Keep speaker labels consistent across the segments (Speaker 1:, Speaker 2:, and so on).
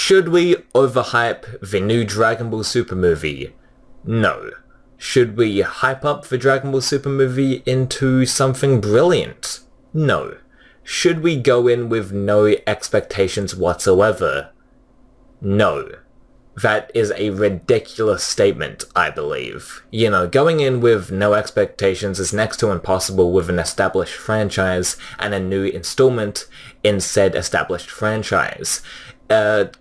Speaker 1: Should we overhype the new Dragon Ball Super movie? No. Should we hype up the Dragon Ball Super movie into something brilliant? No. Should we go in with no expectations whatsoever? No. That is a ridiculous statement, I believe. You know, going in with no expectations is next to impossible with an established franchise and a new installment in said established franchise.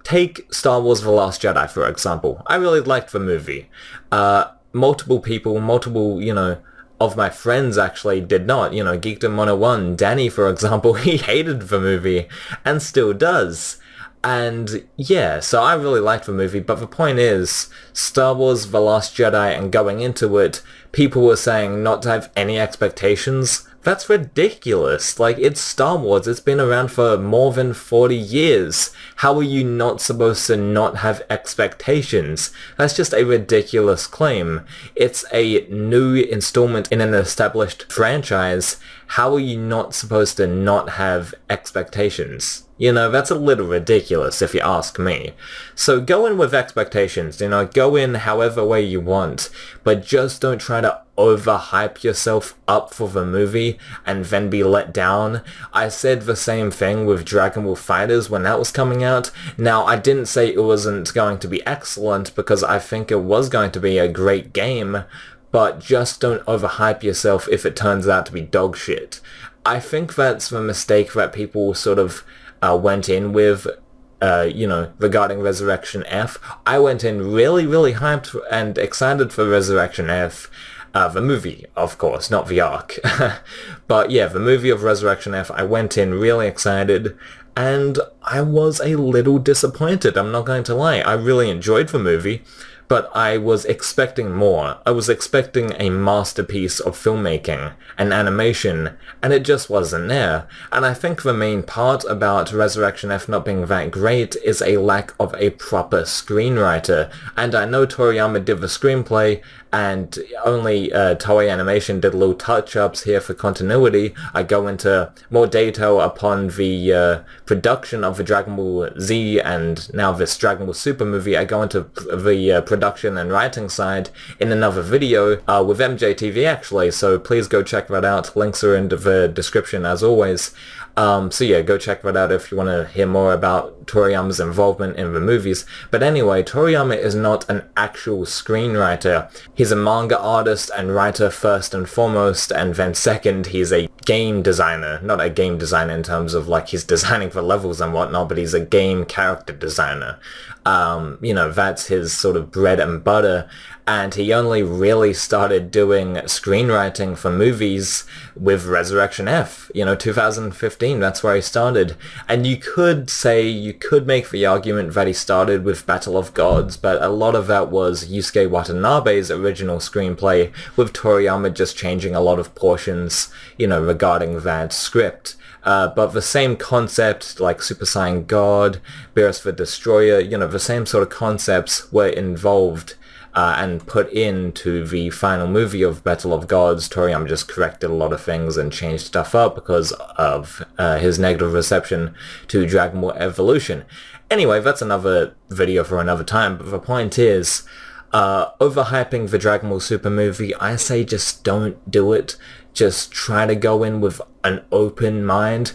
Speaker 1: Take Star Wars The Last Jedi, for example. I really liked the movie. Multiple people, of my friends actually did not. You know, Geekdom 101, Danny, for example, he hated the movie and still does. And yeah, so I really liked the movie, but the point is, Star Wars The Last Jedi, and going into it, people were saying not to have any expectations. That's ridiculous. Like, it's Star Wars, it's been around for more than 40 years. How are you not supposed to not have expectations? That's just a ridiculous claim. It's a new installment in an established franchise. How are you not supposed to not have expectations? You know, that's a little ridiculous if you ask me. So go in with expectations, go in however way you want, but just don't try to overhype yourself up for the movie and then be let down. I said the same thing with Dragon Ball FighterZ when that was coming out. Now, I didn't say it wasn't going to be excellent because I think it was going to be a great game, but just don't overhype yourself if it turns out to be dog shit. I think that's the mistake that people sort of went in with, regarding Resurrection F. I went in really, really hyped and excited for Resurrection F. The movie, of course, not the arc. But yeah, the movie of Resurrection F, I went in really excited, and I was a little disappointed, I'm not going to lie. I really enjoyed the movie, but I was expecting more. I was expecting a masterpiece of filmmaking and animation, and it just wasn't there. And I think the main part about Resurrection F not being that great is a lack of a proper screenwriter. And I know Toriyama did the screenplay, and only Toei Animation did little touch-ups here for continuity. I go into more detail upon the production of the Dragon Ball Z and now this Dragon Ball Super movie. I go into the production and writing side in another video with MJTV actually, so please go check that out. Links are in the description as always. So yeah, go check that out if you want to hear more about Toriyama's involvement in the movies. But anyway, Toriyama is not an actual screenwriter. He's a manga artist and writer first and foremost, and then second, he's a game designer. Not a game designer in terms of like he's designing for levels and whatnot, but he's a game character designer. That's his sort of bread and butter, and he only really started doing screenwriting for movies with Resurrection F, 2015, that's where he started. And you could make the argument that he started with Battle of Gods, but a lot of that was Yusuke Watanabe's original screenplay, with Toriyama just changing a lot of portions, regarding that script. But the same concept, like Super Saiyan God, Beerus the Destroyer, the same sort of concepts were involved and put into the final movie of Battle of Gods. Toriyama just corrected a lot of things and changed stuff up because of his negative reception to Dragon Ball Evolution. Anyway, that's another video for another time, but the point is, overhyping the Dragon Ball Super movie, I say just don't do it. Just try to go in with an open mind.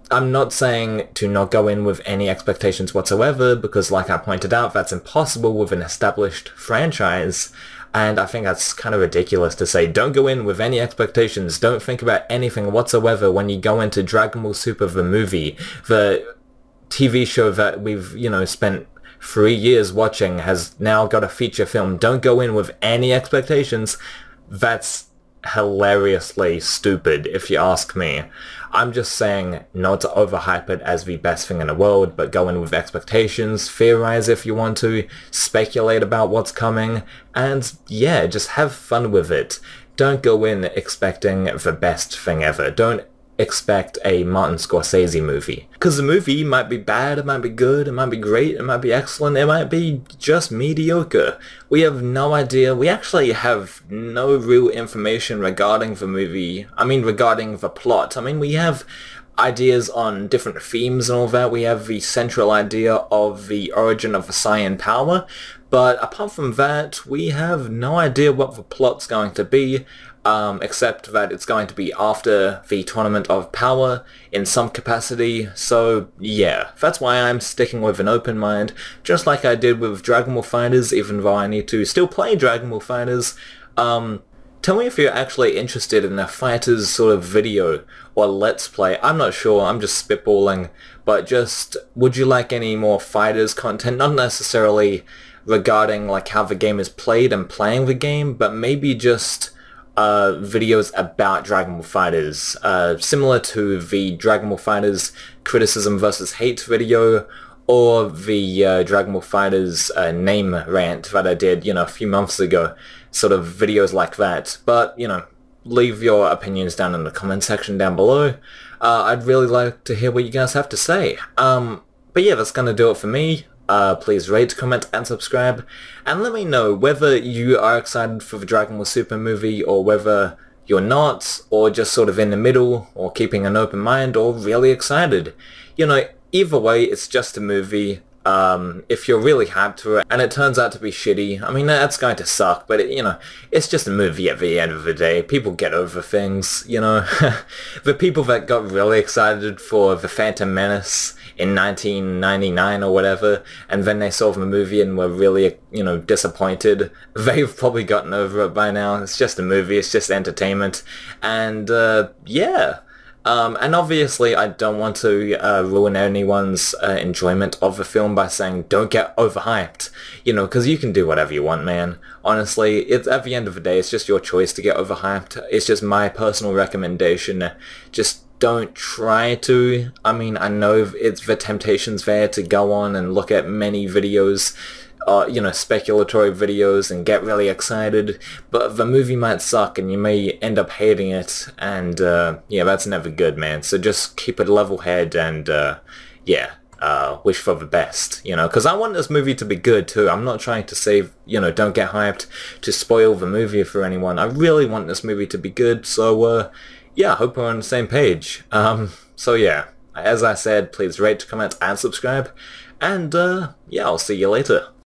Speaker 1: I'm not saying to not go in with any expectations whatsoever, because like I pointed out, that's impossible with an established franchise. And I think that's kind of ridiculous to say, don't go in with any expectations, don't think about anything whatsoever when you go into Dragon Ball Super the movie. The TV show that we've, spent 3 years watching has now got a feature film. Don't go in with any expectations. That's hilariously stupid, if you ask me. I'm just saying not to overhype it as the best thing in the world, but go in with expectations, theorize if you want to, speculate about what's coming, and yeah, just have fun with it. Don't go in expecting the best thing ever. Don't expect a Martin Scorsese movie. Because the movie might be bad, it might be good, it might be great, it might be excellent, it might be just mediocre. We have no idea. We actually have no real information regarding the movie. I mean, regarding the plot. I mean, we have ideas on different themes and all that. We have the central idea of the origin of the Saiyan power, but apart from that, we have no idea what the plot's going to be, except that it's going to be after the Tournament of Power in some capacity. So yeah, that's why I'm sticking with an open mind, just like I did with Dragon Ball FighterZ, even though I need to still play Dragon Ball FighterZ. Tell me if you're actually interested in a FighterZ sort of video or let's play. I'm not sure, I'm just spitballing, but just, would you like any more FighterZ content? Not necessarily regarding like how the game is played and playing the game, but maybe just videos about Dragon Ball FighterZ, similar to the Dragon Ball FighterZ criticism versus hate video, or the Dragon Ball FighterZ name rant that I did, a few months ago. Sort of videos like that. But, leave your opinions down in the comment section down below. I'd really like to hear what you guys have to say. But yeah, that's gonna do it for me. Please rate, comment, and subscribe. And let me know whether you are excited for the Dragon Ball Super movie, or whether you're not, or just sort of in the middle, or keeping an open mind, or really excited. Either way, it's just a movie. If you're really hyped for it and it turns out to be shitty, I mean, that's going to suck, but it's just a movie at the end of the day. People get over things, The people that got really excited for The Phantom Menace in 1999 or whatever, and then they saw the movie and were really, disappointed, they've probably gotten over it by now. It's just a movie, it's just entertainment, and, yeah. And obviously I don't want to ruin anyone's enjoyment of the film by saying don't get overhyped, because you can do whatever you want, man. Honestly, it's at the end of the day, it's just your choice to get overhyped. It's just my personal recommendation. Just don't try to. I mean, I know the temptation's there to go on and look at many videos, speculatory videos and get really excited, but the movie might suck and you may end up hating it, and yeah, that's never good, man. So just keep a level head and yeah, wish for the best, because I want this movie to be good too. I'm not trying to say, don't get hyped to spoil the movie for anyone. I really want this movie to be good, so yeah, I hope we're on the same page. So yeah, as I said, please rate, comment, and subscribe, and yeah, I'll see you later.